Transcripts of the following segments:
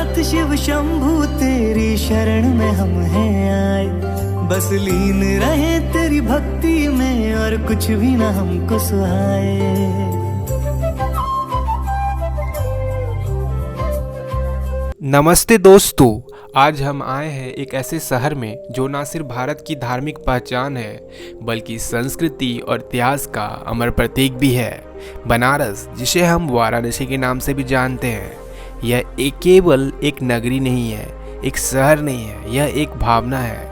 नाथ शिव शंभु तेरी शरण में हम हैं आए, बस लीन रहे तेरी भक्ति में और कुछ भी ना हमको सुहाए। नमस्ते दोस्तों, आज हम आए हैं एक ऐसे शहर में जो न सिर्फ भारत की धार्मिक पहचान है बल्कि संस्कृति और इतिहास का अमर प्रतीक भी है। बनारस, जिसे हम वाराणसी के नाम से भी जानते हैं, यह केवल एक नगरी नहीं है, एक शहर नहीं है, यह एक भावना है।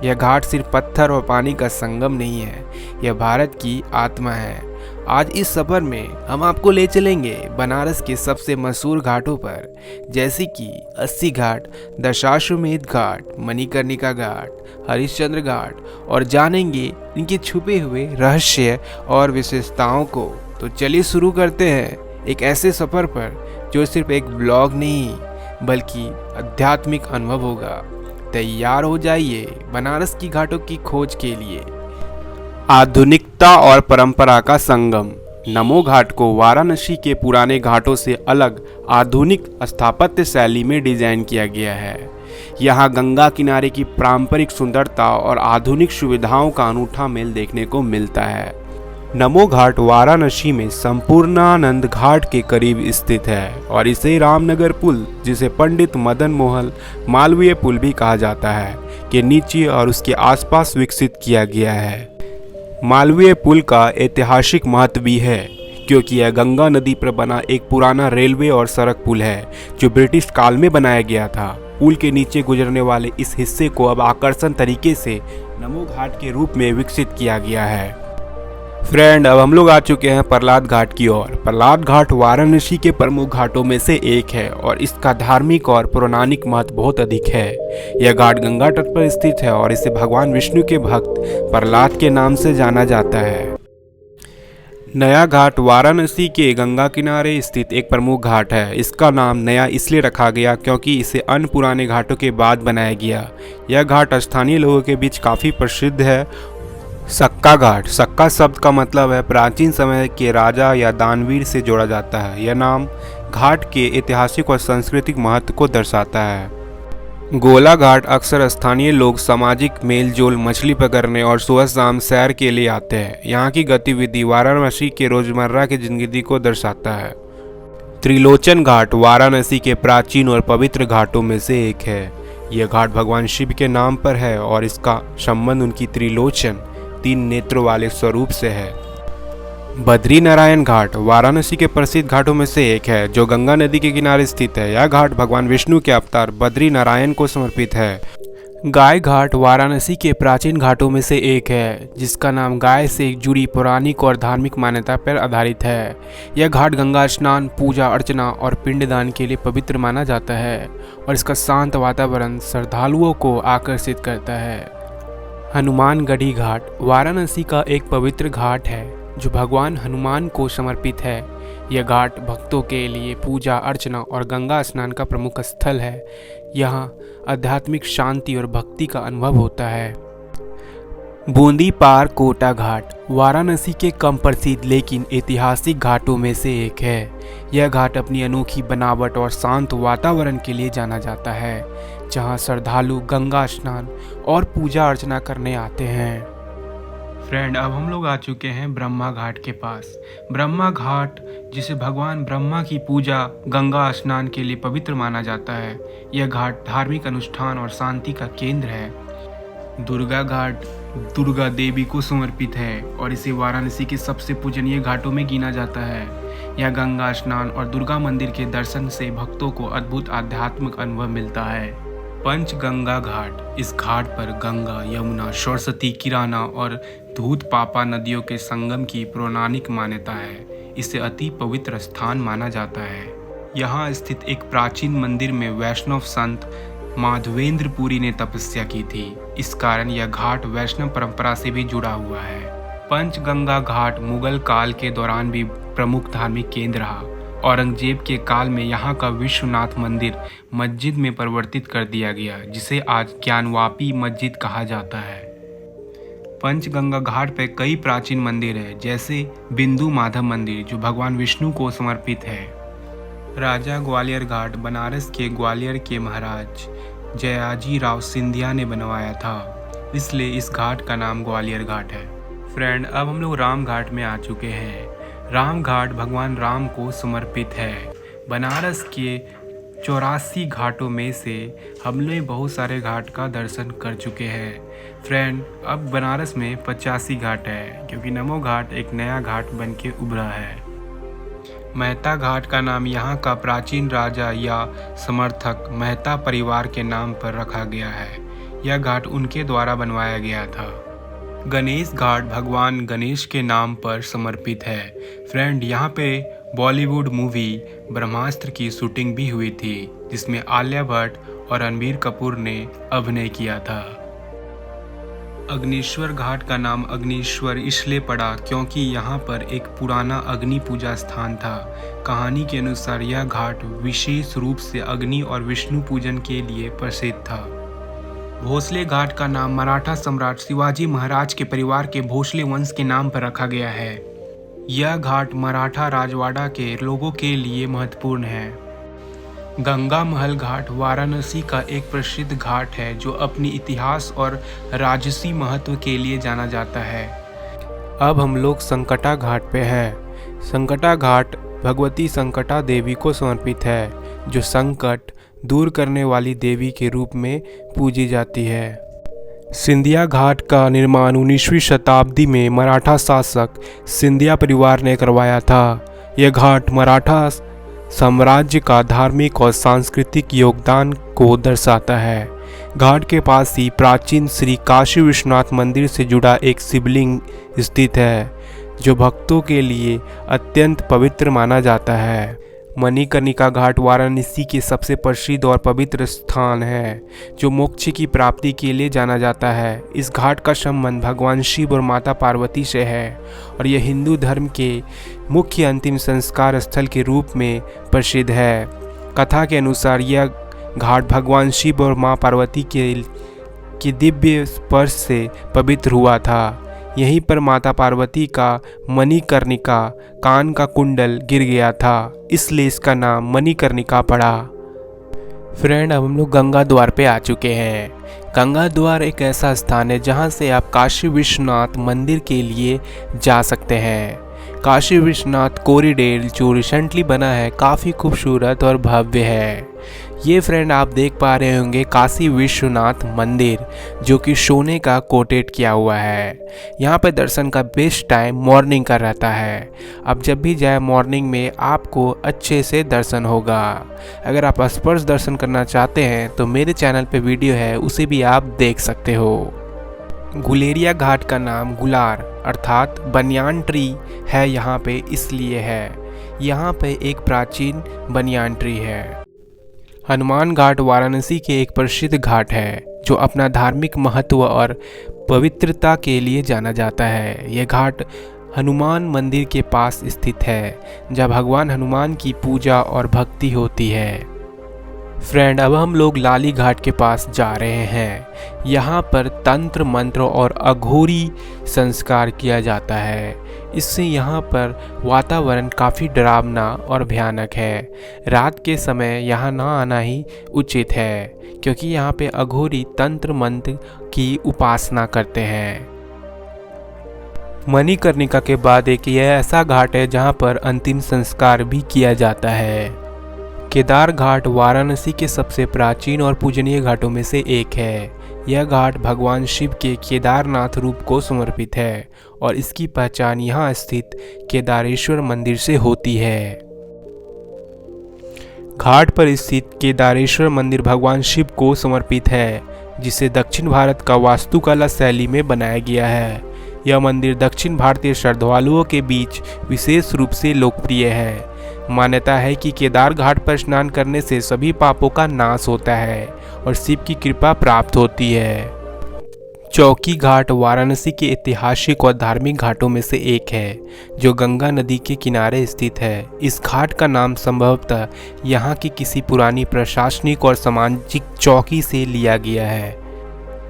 यह घाट सिर्फ पत्थर और पानी का संगम नहीं है, यह भारत की आत्मा है। आज इस सफ़र में हम आपको ले चलेंगे बनारस के सबसे मशहूर घाटों पर, जैसे कि अस्सी घाट, दशाश्वमेध घाट, मणिकर्णिका घाट, हरिश्चंद्र घाट, और जानेंगे इनके छुपे हुए रहस्य और विशेषताओं को। तो चलिए शुरू करते हैं एक ऐसे सफ़र पर जो सिर्फ एक ब्लॉग नहीं बल्कि आध्यात्मिक अनुभव होगा। तैयार हो जाइए बनारस की घाटों की खोज के लिए। आधुनिकता और परंपरा का संगम। नमो घाट को वाराणसी के पुराने घाटों से अलग आधुनिक स्थापत्य शैली में डिजाइन किया गया है। यहाँ गंगा किनारे की पारंपरिक सुंदरता और आधुनिक सुविधाओं का अनूठा मेल देखने को मिलता है। नमो घाट वाराणसी में संपूर्णानंद घाट के करीब स्थित है और इसे रामनगर पुल, जिसे पंडित मदन मोहन मालवीय पुल भी कहा जाता है, के नीचे और उसके आसपास विकसित किया गया है। मालवीय पुल का ऐतिहासिक महत्व भी है क्योंकि यह गंगा नदी पर बना एक पुराना रेलवे और सड़क पुल है जो ब्रिटिश काल में बनाया गया था। पुल के नीचे गुजरने वाले इस हिस्से को अब आकर्षण तरीके से नमो घाट के रूप में विकसित किया गया है। फ्रेंड, अब हम लोग आ चुके हैं प्रहलाद घाट की ओर। प्रहलाद घाट वाराणसी के प्रमुख घाटों में से एक है और इसका धार्मिक और पौराणिक महत्व बहुत अधिक है। यह घाट गंगा तट पर स्थित है और इसे भगवान विष्णु के भक्त प्रहलाद के नाम से जाना जाता है। नया घाट वाराणसी के गंगा किनारे स्थित एक प्रमुख घाट है। इसका नाम नया इसलिए रखा गया क्योंकि इसे अन्य पुराने घाटों के बाद बनाया गया। यह घाट स्थानीय लोगों के बीच काफ़ी प्रसिद्ध है। सक्का घाट। सक्का शब्द का मतलब है प्राचीन समय के राजा या दानवीर से जोड़ा जाता है। यह नाम घाट के ऐतिहासिक और सांस्कृतिक महत्व को दर्शाता है। गोला घाट अक्सर स्थानीय लोग सामाजिक मेलजोल, मछली पकड़ने और सुबह शाम सैर के लिए आते हैं। यहाँ की गतिविधि वाराणसी के रोजमर्रा की जिंदगी को दर्शाता है। त्रिलोचन घाट वाराणसी के प्राचीन और पवित्र घाटों में से एक है। यह घाट भगवान शिव के नाम पर है और इसका संबंध उनकी त्रिलोचन, 3 नेत्रों वाले स्वरूप से है। बद्री नारायण घाट वाराणसी के प्रसिद्ध घाटों में से एक है जो गंगा नदी के किनारे स्थित है। यह घाट भगवान विष्णु के अवतार बद्री नारायण को समर्पित है। गाय घाट वाराणसी के प्राचीन घाटों में से एक है जिसका नाम गाय से जुड़ी पौराणिक और धार्मिक मान्यता पर आधारित है। यह घाट गंगा स्नान, पूजा अर्चना और पिंडदान के लिए पवित्र माना जाता है और इसका शांत वातावरण श्रद्धालुओं को आकर्षित करता है। हनुमानगढ़ी घाट वाराणसी का एक पवित्र घाट है जो भगवान हनुमान को समर्पित है। यह घाट भक्तों के लिए पूजा अर्चना और गंगा स्नान का प्रमुख स्थल है। यहाँ आध्यात्मिक शांति और भक्ति का अनुभव होता है। बूंदी पार कोटा घाट वाराणसी के कम प्रसिद्ध लेकिन ऐतिहासिक घाटों में से एक है। यह घाट अपनी अनोखी बनावट और शांत वातावरण के लिए जाना जाता है, जहां श्रद्धालु गंगा स्नान और पूजा अर्चना करने आते हैं। फ्रेंड, अब हम लोग आ चुके हैं ब्रह्मा घाट के पास। ब्रह्मा घाट, जिसे भगवान ब्रह्मा की पूजा गंगा स्नान के लिए पवित्र माना जाता है, यह घाट धार्मिक अनुष्ठान और शांति का केंद्र है। दुर्गा घाट दुर्गा देवी को समर्पित है और इसे वाराणसी के सबसे पूजनीय घाटों में गिना जाता है। यह गंगा स्नान और दुर्गा मंदिर के दर्शन से भक्तों को अद्भुत आध्यात्मिक अनुभव मिलता है। पंचगंगा घाट। इस घाट पर गंगा, यमुना, सरस्वती, किराना और धूत पापा नदियों के संगम की पौराणिक मान्यता है। इसे अति पवित्र स्थान माना जाता है। यहाँ स्थित एक प्राचीन मंदिर में वैष्णव संत माधवेंद्रपुरी ने तपस्या की थी। इस कारण यह घाट वैष्णव परंपरा से भी जुड़ा हुआ है। पंचगंगा घाट मुगल काल के दौरान भी प्रमुख धार्मिक केंद्र रहा। औरंगजेब के काल में यहाँ का विश्वनाथ मंदिर मस्जिद में परिवर्तित कर दिया गया, जिसे आज ज्ञानवापी मस्जिद कहा जाता है। पंचगंगा घाट पर कई प्राचीन मंदिर हैं, जैसे बिंदु माधव मंदिर जो भगवान विष्णु को समर्पित है। राजा ग्वालियर घाट बनारस के ग्वालियर के महाराज जयाजी राव सिंधिया ने बनवाया था, इसलिए इस घाट का नाम ग्वालियर घाट है। फ्रेंड, अब हम लोग राम घाट में आ चुके हैं। राम घाट भगवान राम को समर्पित है। बनारस के 84 घाटों में से हम लोग बहुत सारे घाट का दर्शन कर चुके हैं। फ्रेंड, अब बनारस में 85 घाट है, क्योंकि नमो घाट एक नया घाट बन के उभरा है। मेहता घाट का नाम यहाँ का प्राचीन राजा या समर्थक मेहता परिवार के नाम पर रखा गया है। यह घाट उनके द्वारा बनवाया गया था। गणेश घाट भगवान गणेश के नाम पर समर्पित है। फ्रेंड, यहाँ पे बॉलीवुड मूवी ब्रह्मास्त्र की शूटिंग भी हुई थी, जिसमें आलिया भट्ट और रणबीर कपूर ने अभिनय किया था। अग्निश्वर घाट का नाम अग्निश्वर इसलिए पड़ा क्योंकि यहाँ पर एक पुराना अग्नि पूजा स्थान था। कहानी के अनुसार यह घाट विशेष रूप से अग्नि और विष्णु पूजन के लिए प्रसिद्ध था। भोसले घाट का नाम मराठा सम्राट शिवाजी महाराज के परिवार के भोसले वंश के नाम पर रखा गया है। यह घाट मराठा राजवाड़ा के लोगों के लिए महत्वपूर्ण है। गंगा महल घाट वाराणसी का एक प्रसिद्ध घाट है, जो अपनी इतिहास और राजसी महत्व के लिए जाना जाता है। अब हम लोग संकटा घाट पे हैं। संकटा घाट भगवती संकटा देवी को समर्पित है, जो संकट दूर करने वाली देवी के रूप में पूजी जाती है। सिंधिया घाट का निर्माण 19वीं शताब्दी में मराठा शासक सिंधिया परिवार ने करवाया था। यह घाट मराठा साम्राज्य का धार्मिक और सांस्कृतिक योगदान को दर्शाता है। घाट के पास ही प्राचीन श्री काशी विश्वनाथ मंदिर से जुड़ा एक शिवलिंग स्थित है, जो भक्तों के लिए अत्यंत पवित्र माना जाता है। मणिकर्णिका घाट वाराणसी के सबसे प्रसिद्ध और पवित्र स्थान है, जो मोक्ष की प्राप्ति के लिए जाना जाता है। इस घाट का संबंध भगवान शिव और माता पार्वती से है, और यह हिंदू धर्म के मुख्य अंतिम संस्कार स्थल के रूप में प्रसिद्ध है। कथा के अनुसार यह घाट भगवान शिव और माँ पार्वती के दिव्य स्पर्श से पवित्र हुआ था। यहीं पर माता पार्वती का मणिकर्णिका कान का कुंडल गिर गया था, इसलिए इसका नाम मणिकर्णिका पड़ा। फ्रेंड, अब हम लोग गंगा द्वार पे आ चुके हैं। गंगा द्वार एक ऐसा स्थान है जहां से आप काशी विश्वनाथ मंदिर के लिए जा सकते हैं। काशी विश्वनाथ कॉरिडोर जो रिसेंटली बना है, काफ़ी खूबसूरत और भव्य है। ये फ्रेंड आप देख पा रहे होंगे काशी विश्वनाथ मंदिर, जो कि सोने का कोटेड किया हुआ है। यहाँ पे दर्शन का बेस्ट टाइम मॉर्निंग का रहता है। आप जब भी जाए मॉर्निंग में आपको अच्छे से दर्शन होगा। अगर आप स्पर्श दर्शन करना चाहते हैं तो मेरे चैनल पे वीडियो है, उसे भी आप देख सकते हो। गुलेरिया घाट का नाम गुलार अर्थात बनियान ट्री है यहाँ पे, इसलिए है। यहाँ पे एक प्राचीन बनियान ट्री है। हनुमान घाट वाराणसी के एक प्रसिद्ध घाट है, जो अपना धार्मिक महत्व और पवित्रता के लिए जाना जाता है। यह घाट हनुमान मंदिर के पास स्थित है, जहाँ भगवान हनुमान की पूजा और भक्ति होती है। फ्रेंड, अब हम लोग लाली घाट के पास जा रहे हैं। यहाँ पर तंत्र मंत्र और अघोरी संस्कार किया जाता है। इससे यहाँ पर वातावरण काफ़ी डरावना और भयानक है। रात के समय यहाँ ना आना ही उचित है, क्योंकि यहाँ पे अघोरी तंत्र मंत्र की उपासना करते हैं। मणिकर्णिका के बाद एक यह ऐसा घाट है जहाँ पर अंतिम संस्कार भी किया जाता है। केदार घाट वाराणसी के सबसे प्राचीन और पूजनीय घाटों में से एक है। यह घाट भगवान शिव के केदारनाथ रूप को समर्पित है, और इसकी पहचान यहाँ स्थित केदारेश्वर मंदिर से होती है। घाट पर स्थित केदारेश्वर मंदिर भगवान शिव को समर्पित है, जिसे दक्षिण भारत का वास्तुकला शैली में बनाया गया है। यह मंदिर दक्षिण भारतीय श्रद्धालुओं के बीच विशेष रूप से लोकप्रिय है। मान्यता है कि केदार घाट पर स्नान करने से सभी पापों का नाश होता है और शिव की कृपा प्राप्त होती है। चौकी घाट वाराणसी के ऐतिहासिक और धार्मिक घाटों में से एक है, जो गंगा नदी के किनारे स्थित है। इस घाट का नाम संभवतः यहाँ की किसी पुरानी प्रशासनिक और सामाजिक चौकी से लिया गया है।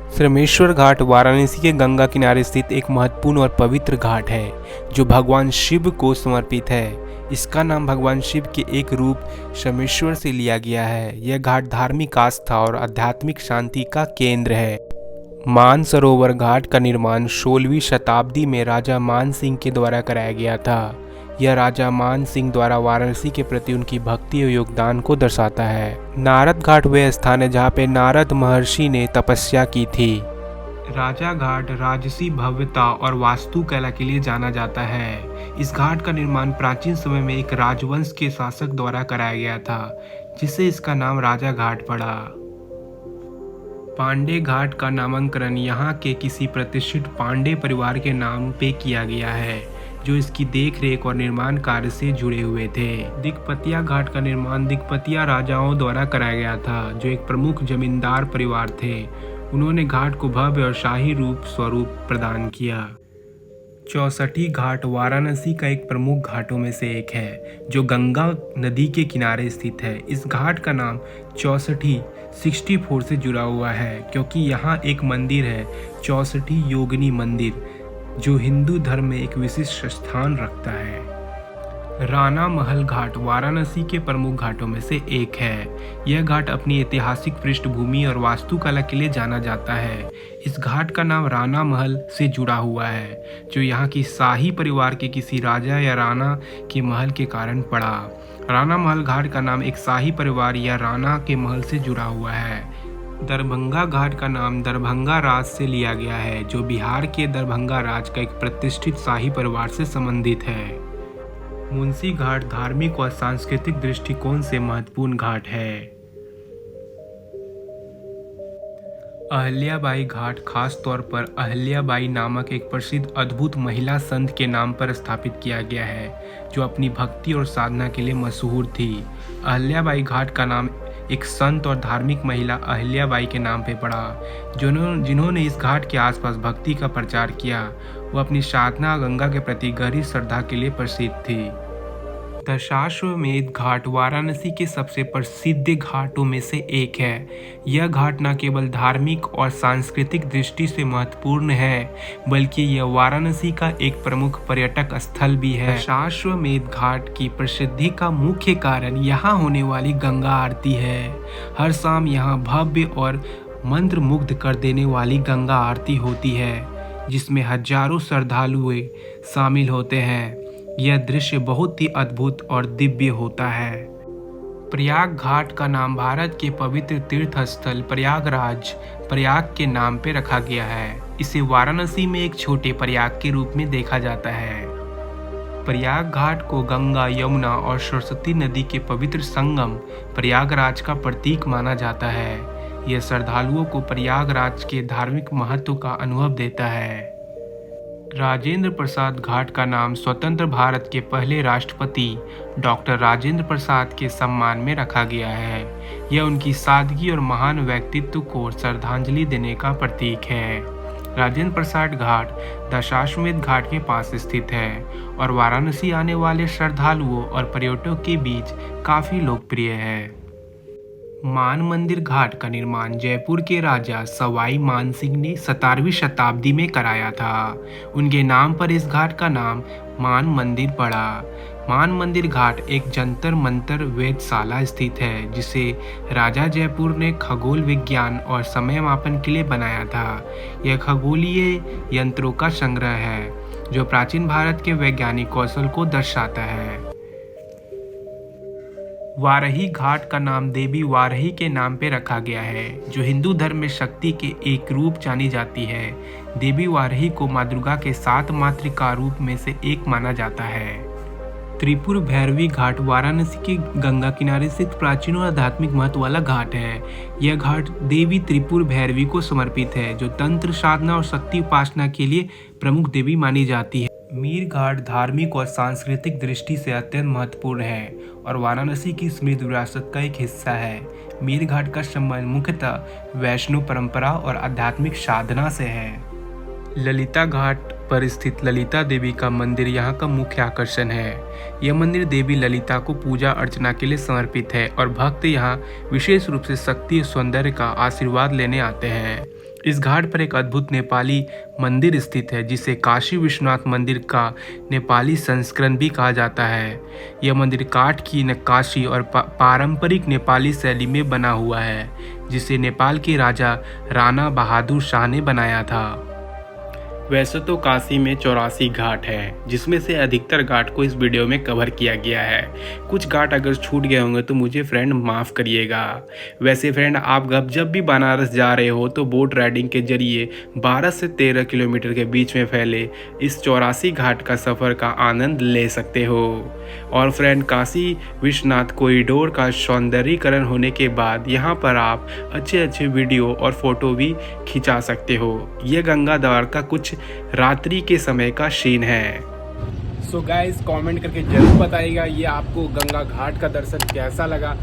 श्रमेश्वर घाट वाराणसी के गंगा किनारे स्थित एक महत्वपूर्ण और पवित्र घाट है, जो भगवान शिव को समर्पित है। इसका नाम भगवान शिव के एक रूप शमेश्वर से लिया गया है। यह घाट धार्मिक आस्था और आध्यात्मिक शांति का केंद्र है। मानसरोवर घाट का निर्माण 16वीं शताब्दी में राजा मान सिंह के द्वारा कराया गया था। यह राजा मान सिंह द्वारा वाराणसी के प्रति उनकी भक्ति और योगदान को दर्शाता है। नारद घाट वह स्थान है जहाँ पे नारद महर्षि ने तपस्या की थी। राजा घाट राजसी भव्यता और वास्तुकला के लिए जाना जाता है। इस घाट का निर्माण प्राचीन समय में एक राजवंश के शासक द्वारा कराया गया था, जिससे इसका नाम राजा घाट पड़ा। पांडे घाट का नामकरण यहाँ के किसी प्रतिष्ठित पांडे परिवार के नाम पे किया गया है, जो इसकी देखरेख और निर्माण कार्य से जुड़े हुए थे। दिगपतिया घाट का निर्माण दिगपतिया राजाओं द्वारा कराया गया था, जो एक प्रमुख जमींदार परिवार थे। उन्होंने घाट को भव्य और शाही रूप स्वरूप प्रदान किया। चौसठी घाट वाराणसी का एक प्रमुख घाटों में से एक है, जो गंगा नदी के किनारे स्थित है। इस घाट का नाम चौसठी 64 से जुड़ा हुआ है, क्योंकि यहाँ एक मंदिर है, चौसठी योगिनी मंदिर, जो हिंदू धर्म में एक विशिष्ट स्थान रखता है। राणा महल घाट वाराणसी के प्रमुख घाटों में से एक है। यह घाट अपनी ऐतिहासिक पृष्ठभूमि और वास्तुकला के लिए जाना जाता है। इस घाट का नाम राणा महल से जुड़ा हुआ है, जो यहाँ की शाही परिवार के किसी राजा या राणा के महल के कारण पड़ा। राणा महल घाट का नाम एक शाही परिवार या राणा के महल से जुड़ा हुआ है। दरभंगा घाट का नाम दरभंगा राज से लिया गया है, जो बिहार के दरभंगा राज का एक प्रतिष्ठित शाही परिवार से संबंधित है। मुंशी घाट धार्मिक और सांस्कृतिक दृष्टिकोण से महत्वपूर्ण घाट है। अहिल्याबाई घाट खास तौर पर अहिल्याबाई नामक एक प्रसिद्ध अद्भुत महिला संत के नाम पर स्थापित किया गया है, जो अपनी भक्ति और साधना के लिए मशहूर थी। अहिल्याबाई घाट का नाम एक संत और धार्मिक महिला अहिल्याबाई के नाम पे पड़ा, जिन्होंने इस घाट के आसपास भक्ति का प्रचार किया। वो अपनी साधना गंगा के प्रति गहरी श्रद्धा के लिए प्रसिद्ध थी। दशाश्वमेध घाट वाराणसी के सबसे प्रसिद्ध घाटों में से एक है। यह घाट न केवल धार्मिक और सांस्कृतिक दृष्टि से महत्वपूर्ण है, बल्कि यह वाराणसी का एक प्रमुख पर्यटक स्थल भी है। दशाश्वमेध घाट की प्रसिद्धि का मुख्य कारण यहाँ होने वाली गंगा आरती है। हर शाम यहाँ भव्य और मंत्रमुग्ध कर देने वाली गंगा आरती होती है, जिसमें हजारों श्रद्धालु शामिल होते हैं। यह दृश्य बहुत ही अद्भुत और दिव्य होता है। प्रयाग घाट का नाम भारत के पवित्र तीर्थ स्थल प्रयागराज प्रयाग के नाम पे रखा गया है। इसे वाराणसी में एक छोटे प्रयाग के रूप में देखा जाता है। प्रयाग घाट को गंगा, यमुना और सरस्वती नदी के पवित्र संगम प्रयागराज का प्रतीक माना जाता है। यह श्रद्धालुओं को प्रयागराज के धार्मिक महत्व का अनुभव देता है। राजेंद्र प्रसाद घाट का नाम स्वतंत्र भारत के पहले राष्ट्रपति डॉक्टर राजेंद्र प्रसाद के सम्मान में रखा गया है। यह उनकी सादगी और महान व्यक्तित्व को श्रद्धांजलि देने का प्रतीक है। राजेंद्र प्रसाद घाट दशाश्वमेध घाट के पास स्थित है और वाराणसी आने वाले श्रद्धालुओं और पर्यटकों के बीच काफी लोकप्रिय है। मान मंदिर घाट का निर्माण जयपुर के राजा सवाई मान सिंह ने 17वीं शताब्दी में कराया था। उनके नाम पर इस घाट का नाम मान मंदिर पड़ा। मान मंदिर घाट एक जंतर मंतर वेधशाला स्थित है, जिसे राजा जयपुर ने खगोल विज्ञान और समय मापन के लिए बनाया था। यह खगोलीय यंत्रों का संग्रह है, जो प्राचीन भारत के वैज्ञानिक कौशल को दर्शाता है। वारही घाट का नाम देवी वारही के नाम पे रखा गया है, जो हिंदू धर्म में शक्ति के एक रूप जानी जाती है। देवी वारही को माँ दुर्गा के 7 मातृका रूप में से एक माना जाता है। त्रिपुर भैरवी घाट वाराणसी के गंगा किनारे स्थित प्राचीन और आध्यात्मिक महत्व वाला घाट है। यह घाट देवी त्रिपुर भैरवी को समर्पित है, जो तंत्र साधना और शक्ति उपासना के लिए प्रमुख देवी मानी जाती है। मीर घाट धार्मिक और सांस्कृतिक दृष्टि से अत्यंत महत्वपूर्ण है और वाराणसी की समृद्ध विरासत का एक हिस्सा है। मीर घाट का संबंध मुख्यतः वैष्णव परंपरा और आध्यात्मिक साधना से है। ललिता घाट पर स्थित ललिता देवी का मंदिर यहाँ का मुख्य आकर्षण है। यह मंदिर देवी ललिता को पूजा अर्चना के लिए समर्पित है और भक्त यहाँ विशेष रूप से शक्ति और सौंदर्य का आशीर्वाद लेने आते हैं। इस घाट पर एक अद्भुत नेपाली मंदिर स्थित है जिसे काशी विश्वनाथ मंदिर का नेपाली संस्करण भी कहा जाता है। यह मंदिर काठ की नक्काशी और पारंपरिक नेपाली शैली में बना हुआ है, जिसे नेपाल के राजा राणा बहादुर शाह ने बनाया था। वैसे तो काशी में 84 घाट हैं, जिसमें से अधिकतर घाट को इस वीडियो में कवर किया गया है। कुछ घाट अगर छूट गए होंगे तो मुझे फ्रेंड माफ़ करिएगा। वैसे फ्रेंड, आप जब भी बनारस जा रहे हो तो बोट राइडिंग के जरिए 12 से 13 किलोमीटर के बीच में फैले इस 84 घाट का सफ़र का आनंद ले सकते हो। और फ्रेंड, काशी विश्वनाथ कॉरिडोर का सौंदर्यीकरण होने के बाद यहाँ पर आप अच्छे वीडियो और फोटो भी खिंचा सकते हो। यह गंगा द्वार का कुछ रात्रि के समय का सीन है। सो गाइस, कमेंट करके जरूर बताइएगा ये आपको गंगा घाट का दर्शन कैसा लगा।